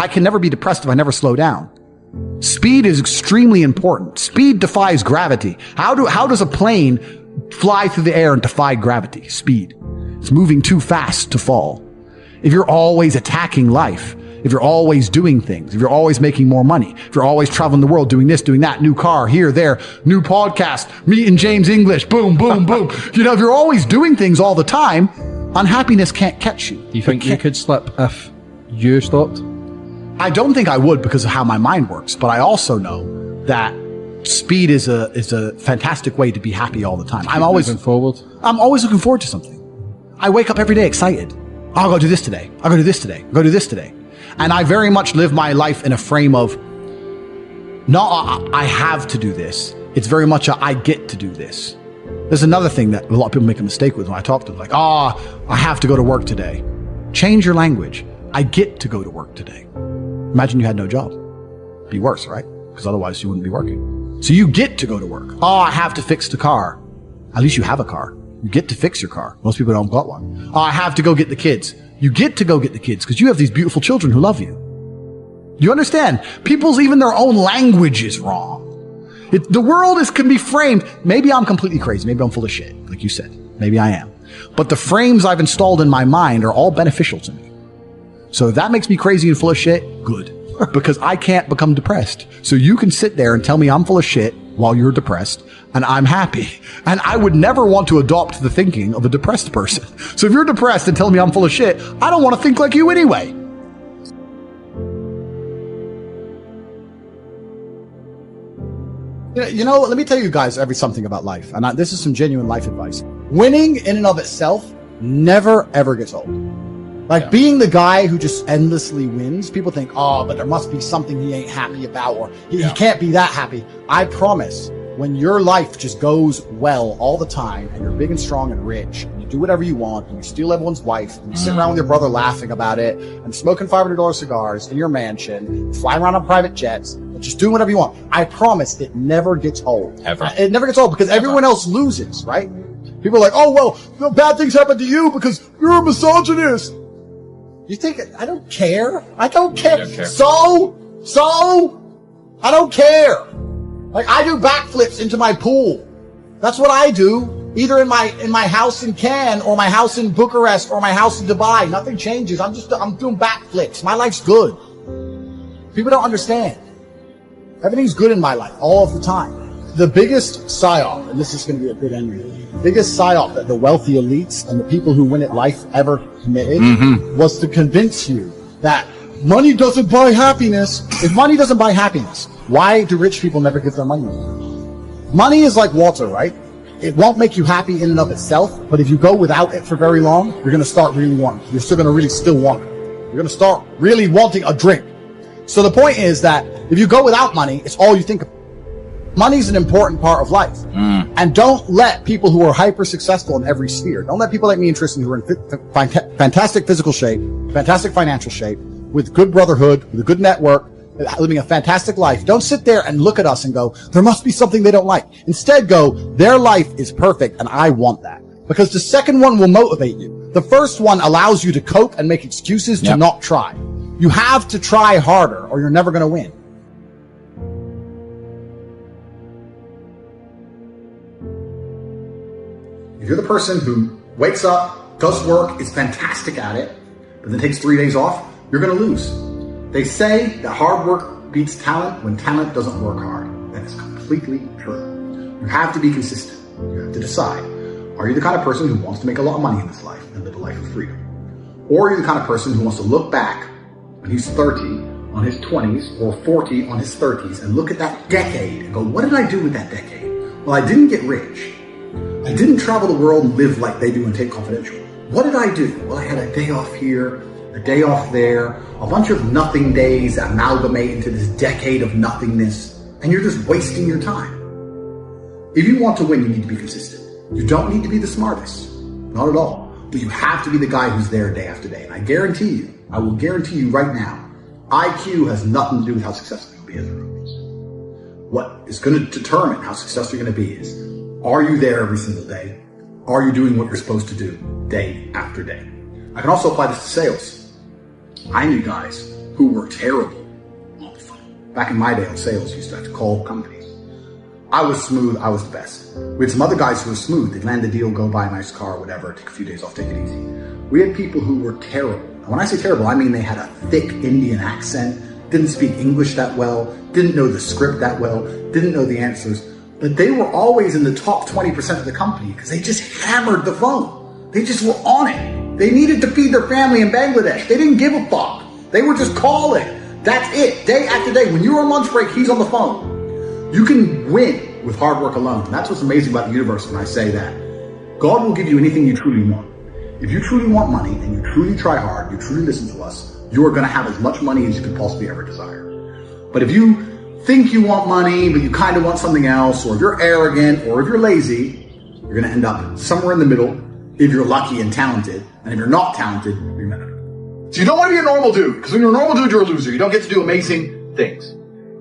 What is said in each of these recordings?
I can never be depressed if I never slow down. Speed is extremely important. Speed defies gravity. How does a plane fly through the air and defy gravity? Speed. It's moving too fast to fall. If you're always attacking life, if you're always doing things, if you're always making more money, if you're always traveling the world, doing this, doing that, new car, here, there, new podcast, meeting James English, boom, boom, boom. If you're always doing things all the time, unhappiness can't catch you. Do you think you could slip if you stopped? I don't think I would because of how my mind works, but I also know that speed is a fantastic way to be happy all the time. I'm always looking forward to something. I wake up every day excited. I'll go do this today. I'll go do this today. I'll go do this today. And I very much live my life in a frame of, not I have to do this. It's very much a I get to do this. There's another thing that a lot of people make a mistake with when I talk to them, like, I have to go to work today. Change your language. I get to go to work today. Imagine you had no job. Be worse, right? Because otherwise you wouldn't be working. So you get to go to work. I have to fix the car. At least you have a car. You get to fix your car. Most people don't got one. I have to go get the kids. You get to go get the kids because you have these beautiful children who love you. You understand? People's, even their own language is wrong. The world can be framed. Maybe I'm completely crazy. Maybe I'm full of shit, like you said. Maybe I am. But the frames I've installed in my mind are all beneficial to me. So if that makes me crazy and full of shit, good. Because I can't become depressed. So you can sit there and tell me I'm full of shit while you're depressed, and I'm happy. And I would never want to adopt the thinking of a depressed person. So if you're depressed and telling me I'm full of shit, I don't want to think like you anyway. Let me tell you guys something about life. And this is some genuine life advice. Winning in and of itself never, ever gets old. Being the guy who just endlessly wins, people think, but there must be something he ain't happy about, or he can't be that happy. I promise, when your life just goes well all the time, and you're big and strong and rich, and you do whatever you want, and you steal everyone's wife, and you sit around with your brother laughing about it, and smoking $500 cigars in your mansion, flying around on private jets, and just doing whatever you want, I promise it never gets old. Ever. It never gets old because everyone else loses, right? People are like, bad things happen to you because you're a misogynist. You think, I don't care. I don't care. You don't care. So, I don't care. I do backflips into my pool. That's what I do. Either in my house in Cannes, or my house in Bucharest, or my house in Dubai. Nothing changes. I'm doing backflips. My life's good. People don't understand. Everything's good in my life, all of the time. The biggest psyop, and this is going to be a good ending, the biggest psyop that the wealthy elites and the people who win at life ever committed was to convince you that money doesn't buy happiness. If money doesn't buy happiness, why do rich people never give their money away? Money is like water, right? It won't make you happy in and of itself, but if you go without it for very long, you're going to start really wanting it. You're still going to really still want it. You're going to start really wanting a drink. So the point is that if you go without money, it's all you think of. Money's an important part of life. And don't let people who are hyper successful in every sphere, don't let people like me and Tristan who are in fantastic physical shape, fantastic financial shape, with good brotherhood, with a good network, living a fantastic life. Don't sit there and look at us and go, there must be something they don't like. Instead go, their life is perfect and I want that. Because the second one will motivate you. The first one allows you to cope and make excuses to not try. You have to try harder or you're never going to win. If you're the person who wakes up, goes to work, is fantastic at it, but then takes 3 days off, you're going to lose. They say that hard work beats talent when talent doesn't work hard. That is completely true. You have to be consistent. You have to decide. Are you the kind of person who wants to make a lot of money in this life and live a life of freedom? Or are you the kind of person who wants to look back when he's 30 on his 20s or 40 on his 30s and look at that decade and go, what did I do with that decade? Well, I didn't get rich. I didn't travel the world and live like they do in Tate Confidential. What did I do? Well, I had a day off here, a day off there, a bunch of nothing days that amalgamate into this decade of nothingness, and you're just wasting your time. If you want to win, you need to be consistent. You don't need to be the smartest, not at all, but you have to be the guy who's there day after day. And I will guarantee you right now, IQ has nothing to do with how successful you'll be as a recruiter. What is going to determine how successful you're going to be is, are you there every single day? Are you doing what you're supposed to do day after day? I can also apply this to sales. I knew guys who were terrible on the phone. Back in my day in sales, you used to have to call companies. I was smooth, I was the best. We had some other guys who were smooth. They'd land a deal, go buy a nice car, whatever, take a few days off, take it easy. We had people who were terrible. And when I say terrible, I mean they had a thick Indian accent, didn't speak English that well, didn't know the script that well, didn't know the answers, but they were always in the top 20% of the company because they just hammered the phone. They just were on it. They needed to feed their family in Bangladesh. They didn't give a fuck. They were just calling. That's it, day after day. When you're on lunch break, he's on the phone. You can win with hard work alone. And that's what's amazing about the universe when I say that. God will give you anything you truly want. If you truly want money and you truly try hard, you truly listen to us, you are going to have as much money as you could possibly ever desire. But if you think you want money, but you kind of want something else, or if you're arrogant, or if you're lazy, you're going to end up somewhere in the middle if you're lucky and talented. And if you're not talented, you're going to. So you don't want to be a normal dude, because when you're a normal dude, you're a loser. You don't get to do amazing things.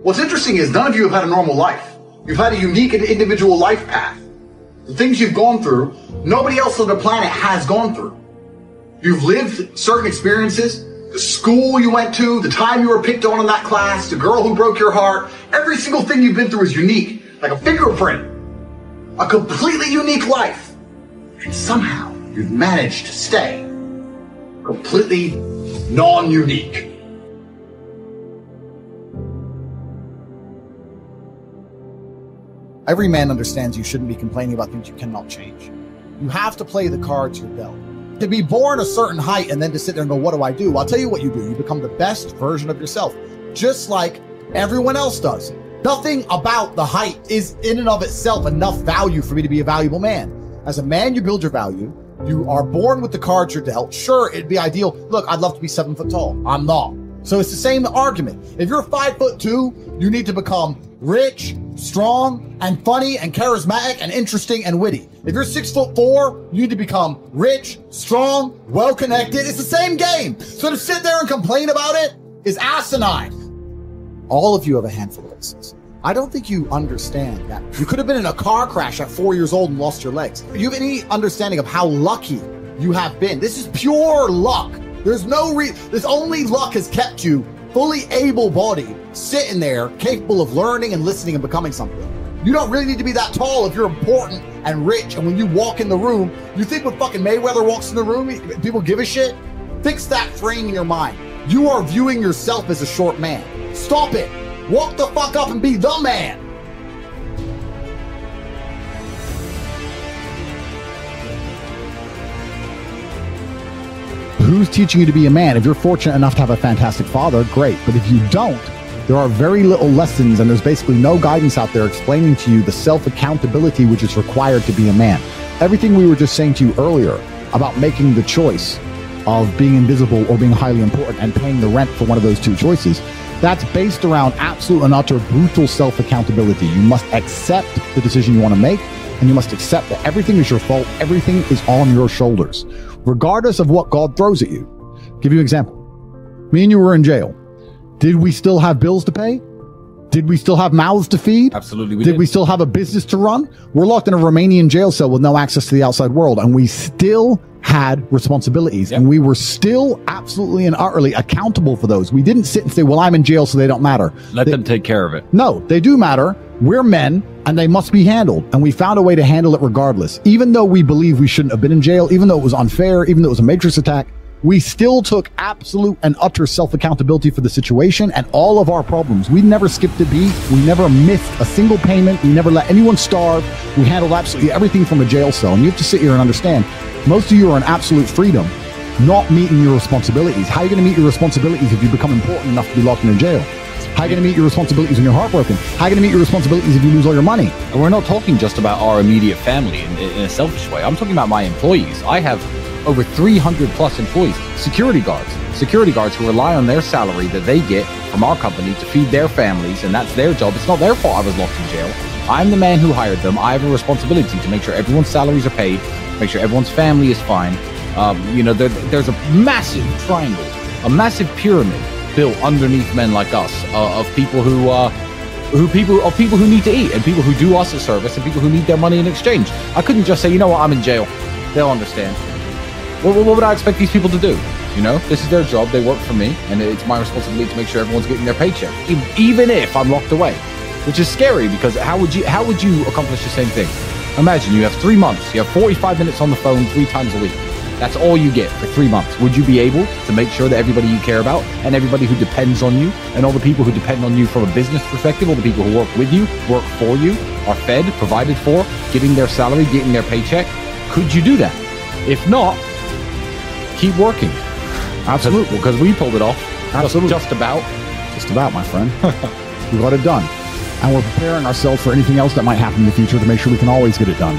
What's interesting is none of you have had a normal life. You've had a unique and individual life path. The things you've gone through, nobody else on the planet has gone through. You've lived certain experiences, the school you went to, the time you were picked on in that class, the girl who broke your heart. Every single thing you've been through is unique, like a fingerprint, a completely unique life. And somehow you've managed to stay completely non-unique. Every man understands you shouldn't be complaining about things you cannot change. You have to play the cards you're dealt. To be born a certain height and then to sit there and go, what do I do? I'll tell you what you do. You become the best version of yourself, just like everyone else does. Nothing about the height is in and of itself enough value for me to be a valuable man. As a man, you build your value. You are born with the cards you're dealt. Sure, it'd be ideal. Look, I'd love to be 7 foot tall. I'm not. So it's the same argument. If you're 5'2", you need to become rich, strong, and funny, and charismatic, and interesting, and witty. If you're 6'4", you need to become rich, strong, well-connected. It's the same game. So to sit there and complain about it is asinine. All of you have a handful of aces. I don't think you understand that. You could have been in a car crash at 4 years old and lost your legs. Do you have any understanding of how lucky you have been? This is pure luck. There's no this only luck has kept you fully able-bodied, sitting there, capable of learning and listening and becoming something. You don't really need to be that tall if you're important and rich, and when you walk in the room, you think when fucking Mayweather walks in the room, people give a shit? Fix that frame in your mind. You are viewing yourself as a short man. Stop it. Walk the fuck up and be the man. Who's teaching you to be a man? If you're fortunate enough to have a fantastic father, great. But if you don't, there are very little lessons, and there's basically no guidance out there explaining to you the self-accountability which is required to be a man. Everything we were just saying to you earlier about making the choice of being invisible or being highly important and paying the rent for one of those two choices, that's based around absolute and utter brutal self-accountability. You must accept the decision you want to make, and you must accept that everything is your fault. Everything is on your shoulders, regardless of what God throws at you. Give you an example. Me and you were in jail. Did we still have bills to pay? Did we still have mouths to feed? Absolutely we did. Did we still have a business to run? We're locked in a Romanian jail cell with no access to the outside world, and we still had responsibilities, and we were still absolutely and utterly accountable for those. We didn't sit and say, well, I'm in jail, so they don't matter. Let them take care of it. No, they do matter. We're men, and they must be handled, and we found a way to handle it regardless. Even though we believe we shouldn't have been in jail, even though it was unfair, even though it was a matrix attack, we still took absolute and utter self-accountability for the situation and all of our problems. We never skipped a beat. We never missed a single payment. We never let anyone starve. We handled absolutely everything from a jail cell. And you have to sit here and understand, most of you are in absolute freedom, not meeting your responsibilities. How are you going to meet your responsibilities if you become important enough to be locked in a jail? How are you going to meet your responsibilities when you're heartbroken? How are you going to meet your responsibilities if you lose all your money? And we're not talking just about our immediate family in a selfish way. I'm talking about my employees. I have over 300 plus employees, security guards who rely on their salary that they get from our company to feed their families, and that's their job. It's not their fault I was locked in jail. I'm the man who hired them. I have a responsibility to make sure everyone's salaries are paid, make sure everyone's family is fine. There's a massive triangle, a massive pyramid built underneath men like us of people who need to eat, and people who do us a service, and people who need their money in exchange. I couldn't just say, you know what, I'm in jail. They'll understand. What would I expect these people to do? You know, this is their job. They work for me, and it's my responsibility to make sure everyone's getting their paycheck, even if I'm locked away, which is scary because how would you accomplish the same thing? Imagine you have 3 months. You have 45 minutes on the phone 3 times a week. That's all you get for 3 months. Would you be able to make sure that everybody you care about and everybody who depends on you and all the people who depend on you from a business perspective, all the people who work with you, work for you, are fed, provided for, getting their salary, getting their paycheck? Could you do that? If not, keep working. Absolutely. Because we pulled it off. Absolutely. Just about, my friend. We got it done. And we're preparing ourselves for anything else that might happen in the future to make sure we can always get it done.